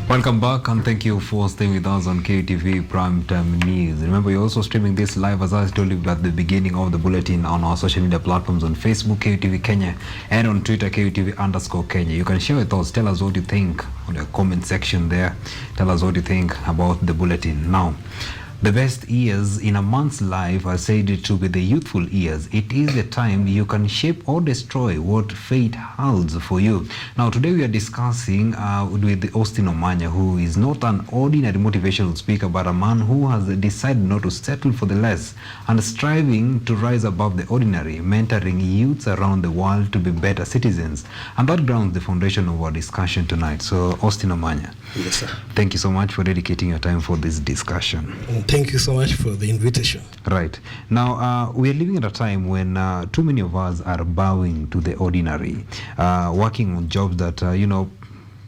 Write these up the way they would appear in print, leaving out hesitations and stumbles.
Welcome back and thank you for staying with us on KTV Primetime News. Remember, you're also streaming this live, as I told you at the beginning of the bulletin, on our social media platforms on Facebook, KTV Kenya, and on Twitter, KTV_Kenya. You can share your thoughts. Tell us what you think on the comment section there. Tell us what you think about the bulletin. Now, the best years in a man's life are said to be the youthful years. It is the time you can shape or destroy what fate holds for you. Now, today we are discussing with Austin Omanya, who is not an ordinary motivational speaker, but a man who has decided not to settle for the less and striving to rise above the ordinary, mentoring youths around the world to be better citizens. And that grounds the foundation of our discussion tonight. So, Austin Omanya. Yes, sir. Thank you so much for dedicating your time for this discussion. Thank you so much for the invitation. Right. Now, we are living at a time when too many of us are bowing to the ordinary, working on jobs that,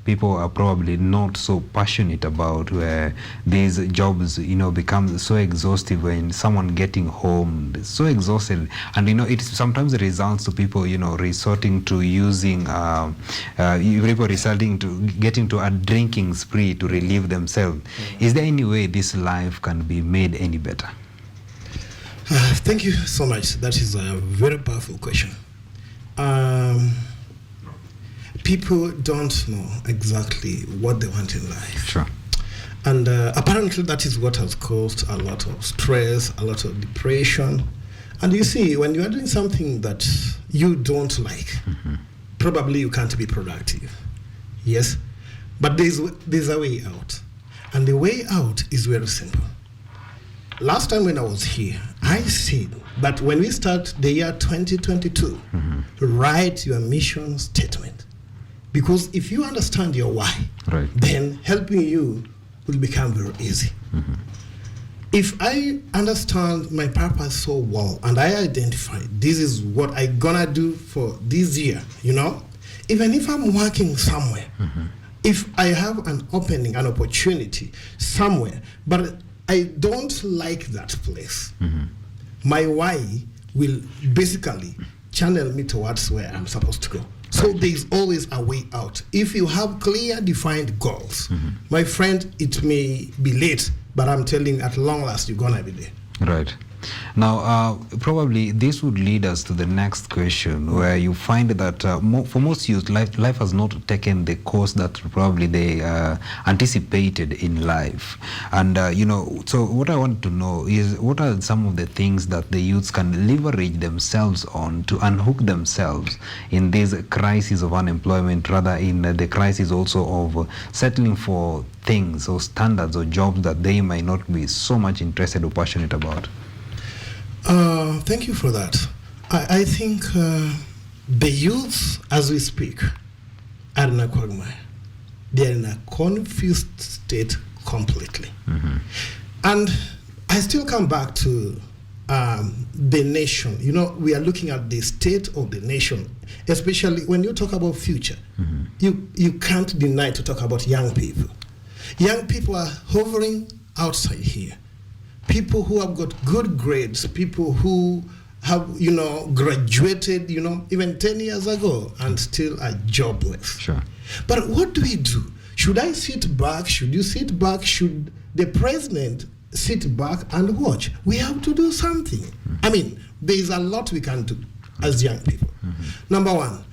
people are probably not so passionate about, where these jobs, become so exhaustive when someone getting home, so exhausted. And, it sometimes results to people, resorting to using, people resorting to getting to a drinking spree to relieve themselves. Is there any way this life can be made any better? Thank you so much. That is a very powerful question. People don't know exactly what they want in life. Sure. And apparently that is what has caused a lot of stress, a lot of depression. And you see, when you are doing something that you don't like, probably you can't be productive. Yes? But there's a way out. And the way out is very simple. Last time when I was here, I said that when we start the year 2022, write your mission statement. Because if you understand your why, right, then helping you will become very easy. If I understand my purpose so well and I identify this is what I'm gonna do for this year, even if I'm working somewhere, if I have an opening, an opportunity somewhere, but I don't like that place, my why will basically channel me towards where I'm supposed to go. So there's always a way out. If you have clear, defined goals, my friend, it may be late, but I'm telling you, at long last, you're gonna be there. Right. Now, probably this would lead us to the next question, where you find that for most youth, life has not taken the course that probably they anticipated in life. And, so what I want to know is, what are some of the things that the youths can leverage themselves on to unhook themselves in this crisis of unemployment, rather in the crisis also of settling for things or standards or jobs that they might not be so much interested or passionate about? Thank you for that. I think the youths, as we speak, are in a quagmire. They are in a confused state completely. And I still come back to the nation. We are looking at the state of the nation, especially when you talk about future. You can't deny to talk about young people. Young people are hovering outside here. People who have got good grades, people who have, graduated, even 10 years ago and still are jobless. Sure. But what do we do? Should I sit back? Should you sit back? Should the president sit back and watch? We have to do something. I mean, there is a lot we can do as young people. Number one,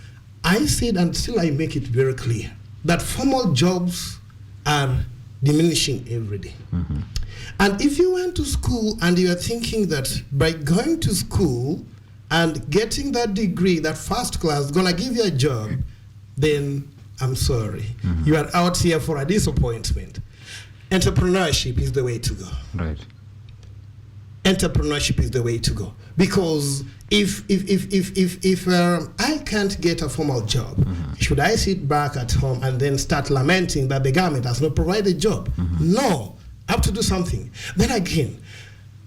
I said, and still I make it very clear, that formal jobs are diminishing every day. And if you went to school and you are thinking that by going to school and getting that degree, that first class, is going to give you a job, then I'm sorry. You are out here for a disappointment. Entrepreneurship is the way to go. Right. Entrepreneurship is the way to go. Because if I can't get a formal job, should I sit back at home and then start lamenting that the government has not provided a job? No. I have to do something. Then again,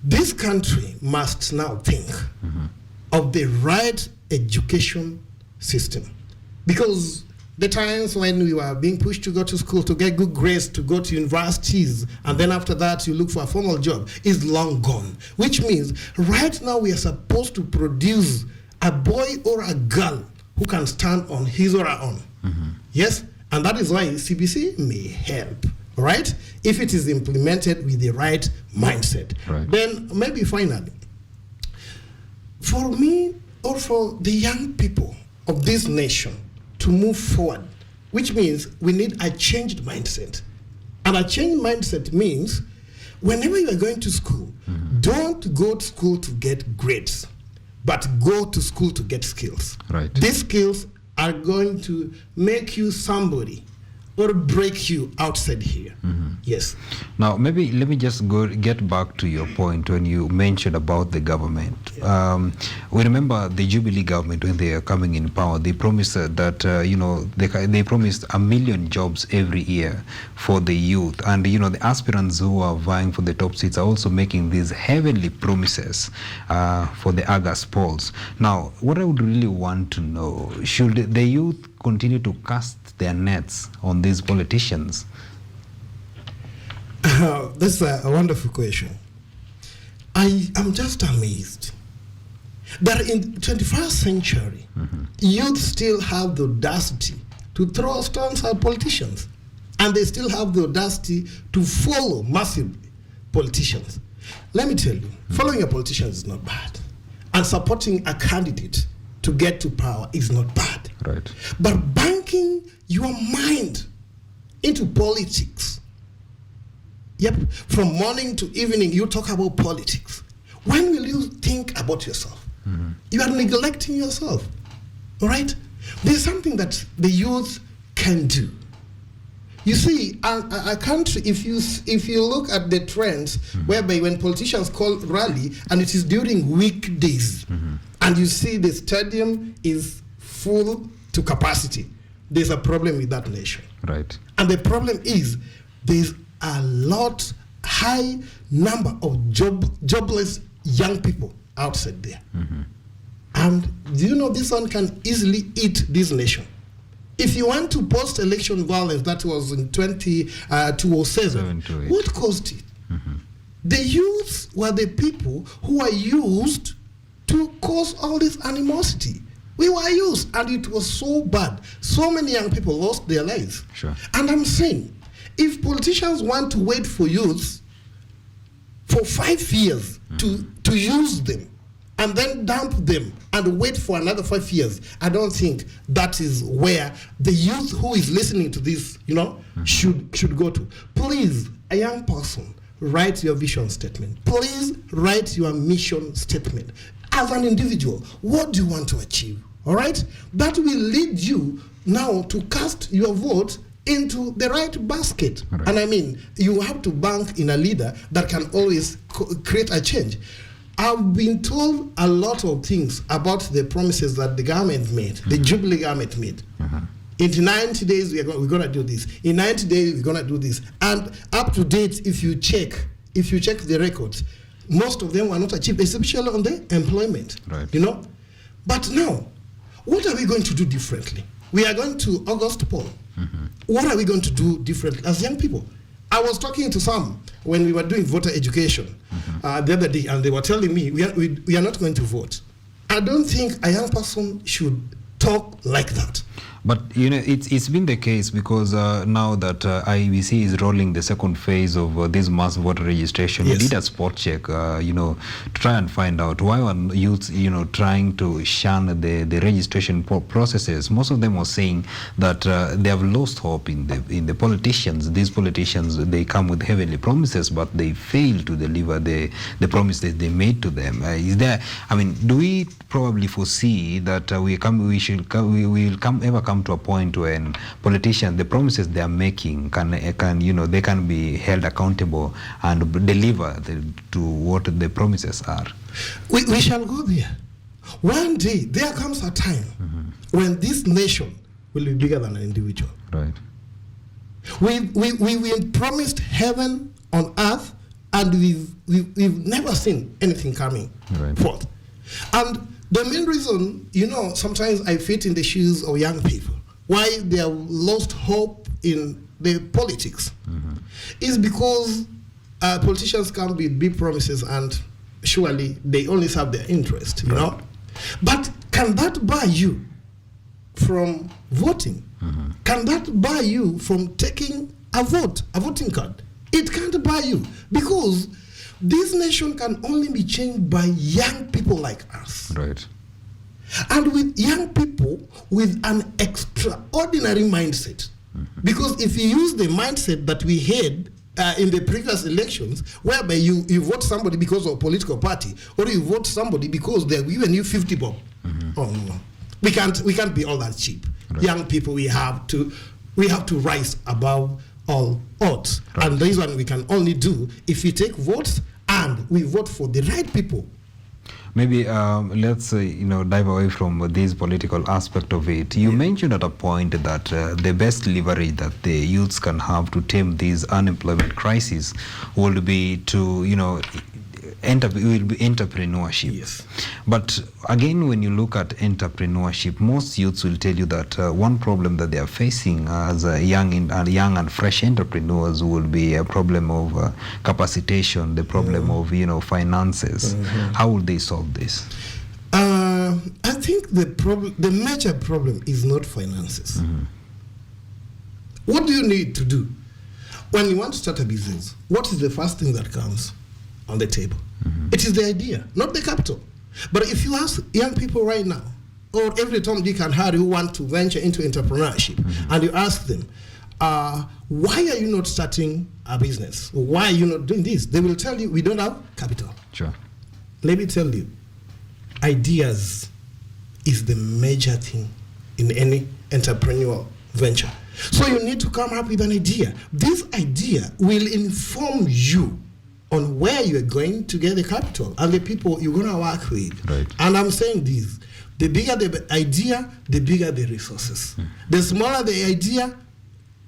this country must now think of the right education system. Because the times when we were being pushed to go to school, to get good grades, to go to universities, and then after that you look for a formal job, is long gone. Which means right now we are supposed to produce a boy or a girl who can stand on his or her own. Yes? And that is why CBC may help, right? If it is implemented with the right mindset. Right. Then maybe finally, for me or for the young people of this nation to move forward, which means we need a changed mindset. And a changed mindset means whenever you are going to school, don't go to school to get grades, but go to school to get skills. Right. These skills are going to make you somebody or break you outside here. Yes. Now, maybe let me just get back to your point when you mentioned about the government. We remember the Jubilee government when they are coming in power. They promised that they promised 1 million jobs every year for the youth, and the aspirants who are vying for the top seats are also making these heavenly promises for the August polls. Now, what I would really want to know, should the youth continue to cast their nets on these politicians? That's a wonderful question. I am just amazed that in the 21st century, youth still have the audacity to throw stones at politicians, and they still have the audacity to follow massive politicians. Let me tell you, following a politician is not bad, and supporting a candidate to get to power is not bad. Right. But banking your mind into politics, from morning to evening you talk about politics. When will you think about yourself? You are neglecting yourself. All right? There's something that the youth can do. You see, a country, if you look at the trends, whereby when politicians call rally and it is during weekdays, and you see the stadium is full to capacity, there's a problem with that nation. Right. And the problem is there's a high number of jobless young people outside there. And do you know this one can easily eat this nation? If you want to post-election violence, that was in 2007, what caused it? The youths were the people who were used to cause all this animosity. We were used, and it was so bad. So many young people lost their lives. Sure. And I'm saying, if politicians want to wait for youths for 5 years to use them and then dump them and wait for another 5 years, I don't think that is where the youth who is listening to this, should go to. Please, a young person, write your vision statement. Please write your mission statement. As an individual, what do you want to achieve? All right? That will lead you now to cast your vote into the right basket. Right. And I mean, you have to bank in a leader that can always create a change. I've been told a lot of things about the promises that the government made, the Jubilee government made. In 90 days, we're going to do this. In 90 days, we're going to do this. And up to date, if you check the records, most of them were not achieved, especially on the employment. Right. But now, what are we going to do differently? We are going to August poll. What are we going to do differently as young people? I was talking to some when we were doing voter education the other day, and they were telling me we are not going to vote. I don't think a young person should talk like that. But it's been the case because now that IEBC is rolling the second phase of this mass voter registration, Yes. we did a spot check, to try and find out why are youths, trying to shun the registration processes. Most of them were saying that they have lost hope in the politicians. These politicians, they come with heavenly promises, but they fail to deliver the promise that they made to them. Do we probably foresee that we will come to a point when politicians, the promises they are making they can be held accountable and deliver to what the promises are? We shall go there. One day, there comes a time when this nation will be bigger than an individual. Right. We promised heaven on earth, and we've never seen anything coming forth. And the main reason, sometimes I fit in the shoes of young people, why they have lost hope in the politics, is because politicians come with big promises, and surely they only serve their interest, But can that buy you from voting? Can that buy you from taking a voting card? It can't buy you, because this nation can only be changed by young people like us. Right. And with young people with an extraordinary mindset. Because if you use the mindset that we had in the previous elections, whereby you vote somebody because of a political party, or you vote somebody because they're giving you 50 bob. Oh no. We can't be all that cheap. Right. Young people, we have to rise above all odds. Right. And this one we can only do if we take votes and we vote for the right people. Maybe let's dive away from this political aspect of it. You mentioned at a point that the best leverage that the youths can have to tame this unemployment crisis would be to entrepreneurship. Yes. But again, when you look at entrepreneurship, most youths will tell you that one problem that they are facing as young and fresh entrepreneurs will be a problem of capacitation, the problem of finances. How will they solve this? I think the major problem is not finances. What do you need to do when you want to start a business? What is the first thing that comes on the table? It is the idea, not the capital. But if you ask young people right now, or every Tom, Dick, and Harry who want to venture into entrepreneurship, and you ask them, why are you not starting a business? Why are you not doing this? They will tell you, we don't have capital. Sure. Let me tell you, ideas is the major thing in any entrepreneurial venture. So you need to come up with an idea. This idea will inform you on where you are going to get the capital and the people you're going to work with. Right. And I'm saying this, the bigger the idea, the bigger the resources. The smaller the idea,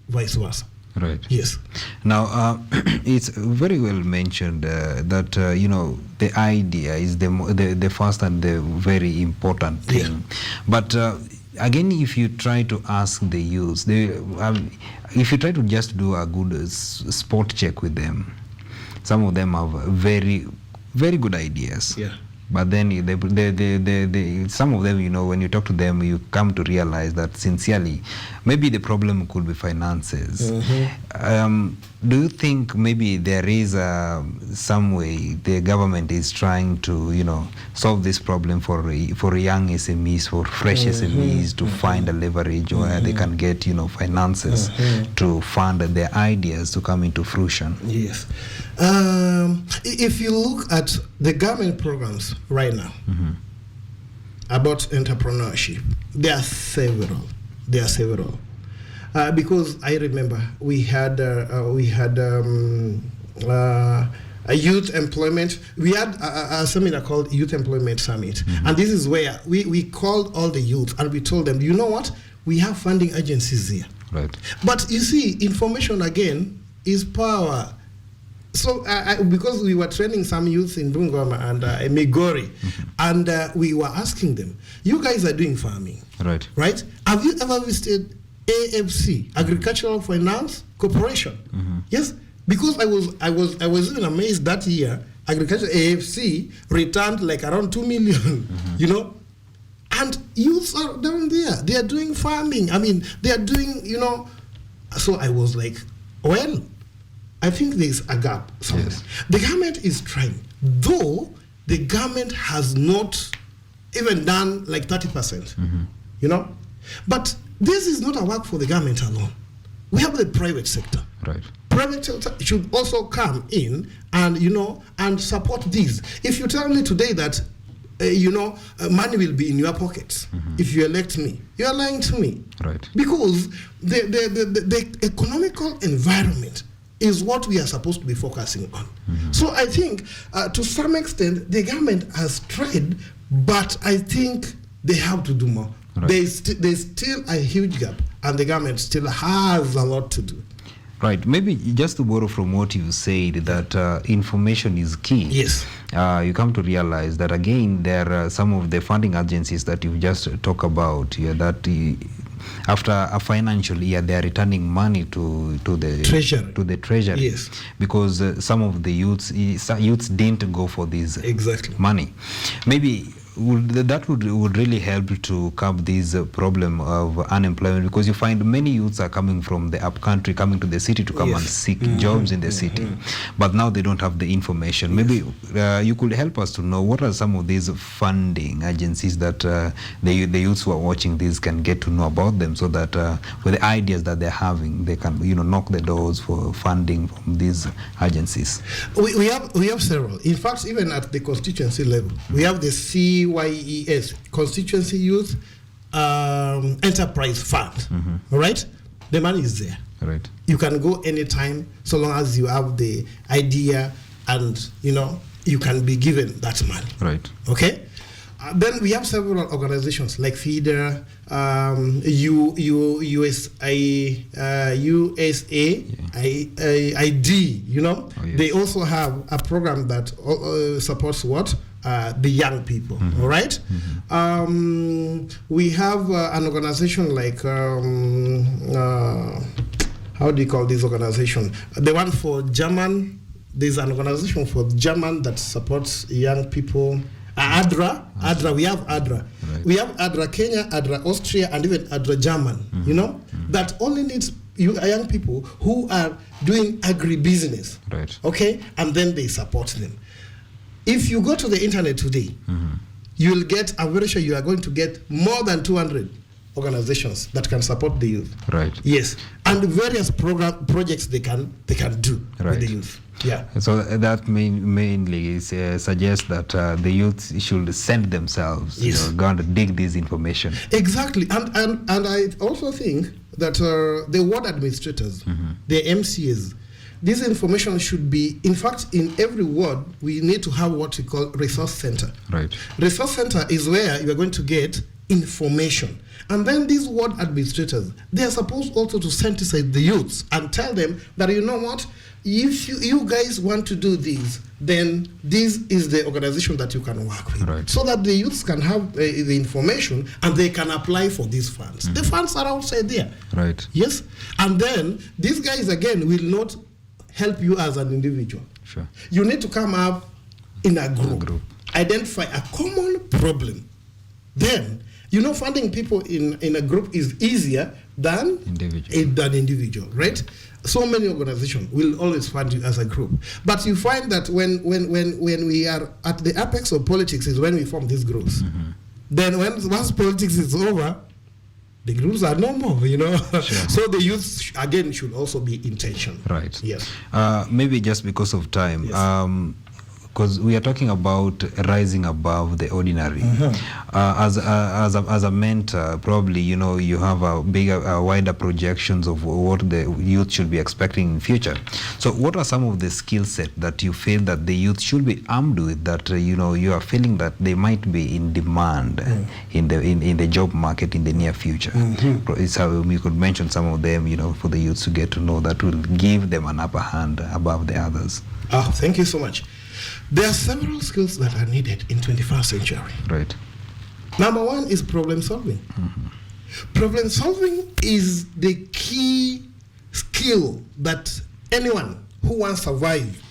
vice versa. Right. Yes. Now, it's very well mentioned that the idea is the first and the very important thing. Yeah. But again, if you try to ask the youth, if you try to just do a good spot check with them, some of them have very, very good ideas. Yeah. But then some of them, when you talk to them, you come to realize that sincerely, maybe the problem could be finances. Do you think maybe there is some way the government is trying to, solve this problem for young SMEs, for fresh SMEs to find a leverage where they can get, finances to fund their ideas to come into fruition? Yes. If you look at the government programs right now about entrepreneurship, there are several. Because I remember we had a youth employment. We had a seminar called Youth Employment Summit, and this is where we called all the youth and we told them, you know what? We have funding agencies here. Right. But you see, information again is power. So because we were training some youth in Bungoma and Migori, and we were asking them, you guys are doing farming, right? Have you ever visited AFC, Agricultural Finance Corporation? Yes, because I was even amazed that year, Agriculture AFC returned like around 2 million, and youths are down there. They are doing farming. I mean, they are doing, So I was like, well, I think there's a gap somewhere. Yes. The government is trying, though the government has not even done like 30%, But this is not a work for the government alone. We have the private sector. Right. Private sector should also come in and, and support this. If you tell me today that, money will be in your pockets if you elect me, you are lying to me. Right. Because the economical environment is what we are supposed to be focusing on. So I think to some extent the government has tried, but I think they have to do more. Right. There's still a huge gap, and the government still has a lot to do. Right. Maybe just to borrow from what you said, that information is key. Yes. You come to realize that, again, there are some of the funding agencies that you just talk about here that after a financial year, they are returning money to the treasury. Yes. Because some of the youths didn't go for this exactly money. Maybe that would really help to curb this problem of unemployment, because you find many youths are coming from the upcountry, coming to the city to come and seek jobs in the city, but now they don't have the information. Maybe you could help us to know what are some of these funding agencies that the youths who are watching this can get to know about them, so that with the ideas that they're having, they can knock the doors for funding from these agencies. We have several. In fact, even at the constituency level, we have the CYES, Constituency Youth Enterprise Fund. All right, the money is there. Right. You can go anytime, so long as you have the idea, and you can be given that money. Right. Okay. Then we have several organizations like FEDER, USA, ID. Oh, yes. They also have a program that supports what? The young people. All right. We have an organization like how do you call this organization? The one for German. There's an organization for German that supports young people. ADRA, we have ADRA. Right. We have ADRA Kenya, ADRA Austria, and even ADRA German, that only needs young people who are doing agribusiness. Right. Okay? And then they support them. If you go to the internet today, you'll get, I'm very sure you are going to get more than 200 organizations that can support the youth. Right. Yes. And various projects they can do with the youth. Yeah. So that mainly suggests that the youth should send themselves, go and dig this information. Exactly. And I also think that the ward administrators, the MCAs, this information should be, in fact, in every ward, we need to have what we call resource center. Right. Resource center is where you are going to get information. And then these ward administrators, they are supposed also to sensitize the youths and tell them that, you know what, if you guys want to do this, then this is the organization that you can work with. Right. So that the youths can have the information and they can apply for these funds. The funds are outside there. Right. Yes. And then these guys, again, will not help you as an individual. Sure. You need to come up in a group. Identify a common problem. Then, funding people in a group is easier than individual, right? So many organizations will always fund you as a group. But you find that when we are at the apex of politics is when we form these groups. Then once politics is over, the groups are no more, Sure. So the youth, again, should also be intentional. Right. Yes. Maybe just because of time. Yes. Because we are talking about rising above the ordinary. As a mentor, probably you have a bigger, wider projections of what the youth should be expecting in future. So, what are some of the skill set that you feel that the youth should be armed with? That you are feeling that they might be in demand in the job market in the near future. It's how you could mention some of them, for the youth to get to know, that will give them an upper hand above the others. Thank you so much. There are several skills that are needed in 21st century. Right. Number one is problem solving. Problem solving is the key skill that anyone who wants to survive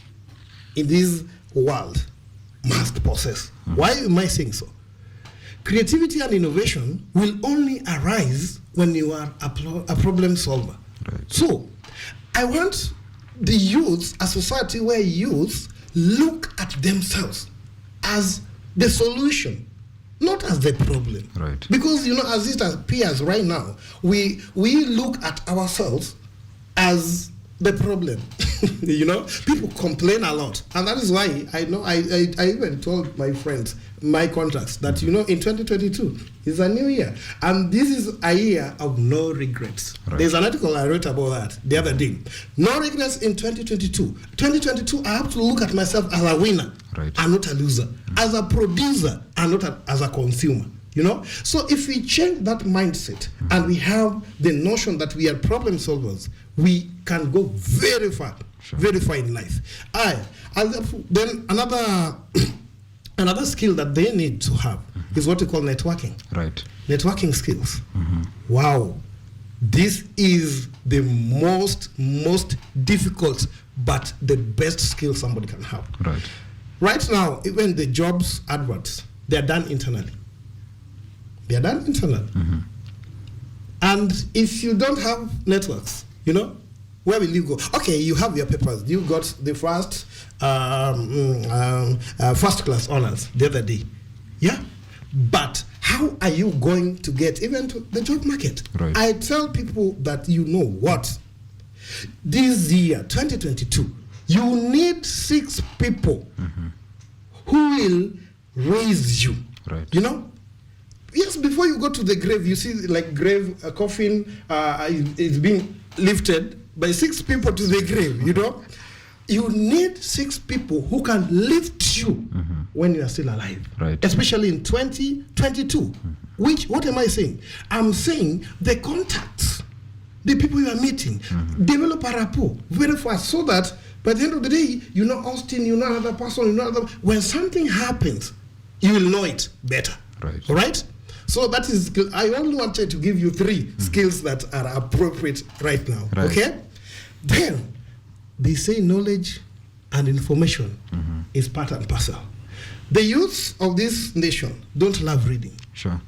in this world must possess. Why am I saying so? Creativity and innovation will only arise when you are a problem solver. Right. So, I want the youth, a society where youth look at themselves as the solution, not as the problem. Right. Because as it appears right now, we look at ourselves as the problem. People complain a lot, and that is why I even told my friends, my contacts, that in 2022 is a new year, and this is a year of no regrets. Right. There's an article I wrote about that the other day. No regrets in 2022. 2022, I have to look at myself as a winner, right, and not a loser, as a producer and not as a consumer. So if we change that mindset and we have the notion that we are problem solvers, we can go very far, very far in life. Then another skill that they need to have is what we call networking. Right. Networking skills. Wow. This is the most difficult, but the best skill somebody can have. Right. Right now, even the jobs adverts, They are done internally. They are done internally. And if you don't have networks, you know, where will you go? Okay, you have your papers. You got the first class honors the other day. Yeah? But how are you going to get even to the job market? Right. I tell people that, you know what? This year, 2022, you need 6 people who will raise you. Right. You know? Yes, before you go to the grave, you see like grave, a coffin is being lifted by 6 people to the grave, you know? You need 6 people who can lift you when you are still alive. Right. Especially in 2022. What am I saying? I'm saying the contacts, the people you are meeting, develop a rapport very fast so that by the end of the day, you know Austin, you know another person, you know another. When something happens, you will know it better. Right. All right? So that is, I only wanted to give you 3 skills that are appropriate right now. Right. Okay? Then, they say knowledge and information is part and parcel. The youths of this nation don't love reading. Sure.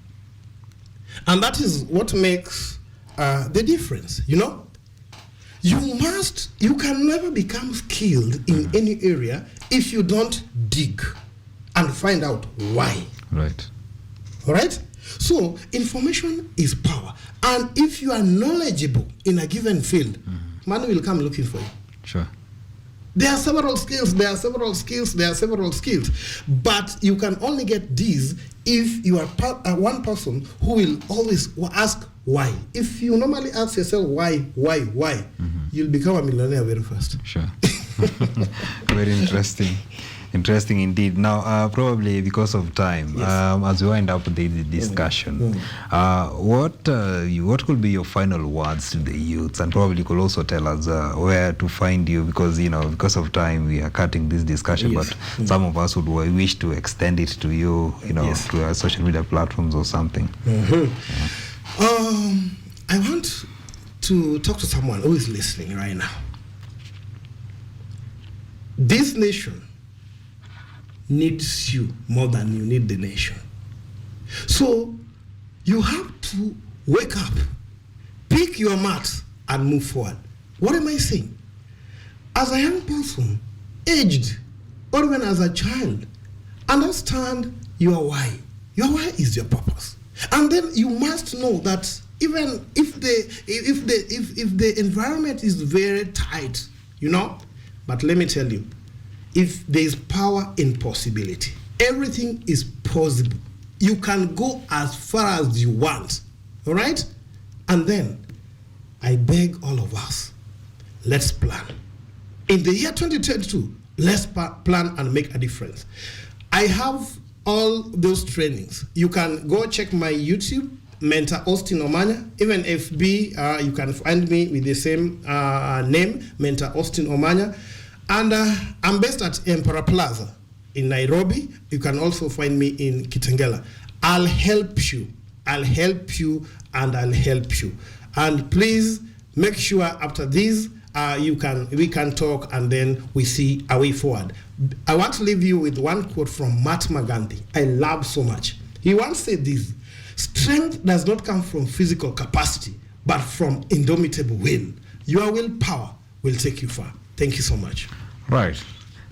And that is what makes the difference, you know? You can never become skilled in any area if you don't dig and find out why. Right. All right? So, information is power. And if you are knowledgeable in a given field, money will come looking for you. Sure. There are several skills, but you can only get these if you are one person who will always ask why. If you normally ask yourself why, you'll become a millionaire very fast. Sure. Very interesting. Interesting indeed. Now, probably because of time, as we wind up the discussion, what could be your final words to the youths? And probably you could also tell us where to find you, because, you know, because of time, we are cutting this discussion, but some of us would wish to extend it to you, you know, to our social media platforms or something. I want to talk to someone who is listening right now. This nation needs you more than you need the nation. So you have to wake up, pick your mat, and move forward. What am I saying? As a young person, aged, or even as a child, understand your why. Your why is your purpose. And then you must know that even if the environment is very tight, you know, but let me tell you, if there is power in possibility, everything is possible. You can go as far as you want, all right? And then, I beg all of us, let's plan. In the year 2022, let's plan and make a difference. I have all those trainings. You can go check my YouTube, Mentor Austin Omanya. Even FB, you can find me with the same name, Mentor Austin Omanya. And I'm based at Emperor Plaza in Nairobi. You can also find me in Kitengela. I'll help you. And I'll help you. And please make sure after this, we can talk and then we see a way forward. I want to leave you with one quote from Mahatma Gandhi. I love so much. He once said this: strength does not come from physical capacity, but from indomitable will. Your willpower will take you far. Thank you so much. Right.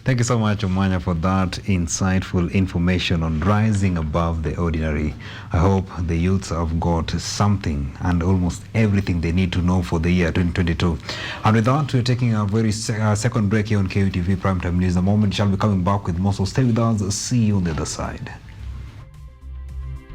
Thank you so much, Omanya, for that insightful information on rising above the ordinary. I hope the youths have got something and almost everything they need to know for the year 2022. And with that, we're taking a very second break here on KUTV Primetime News. The moment shall be coming back with more, so stay with us. See you on the other side.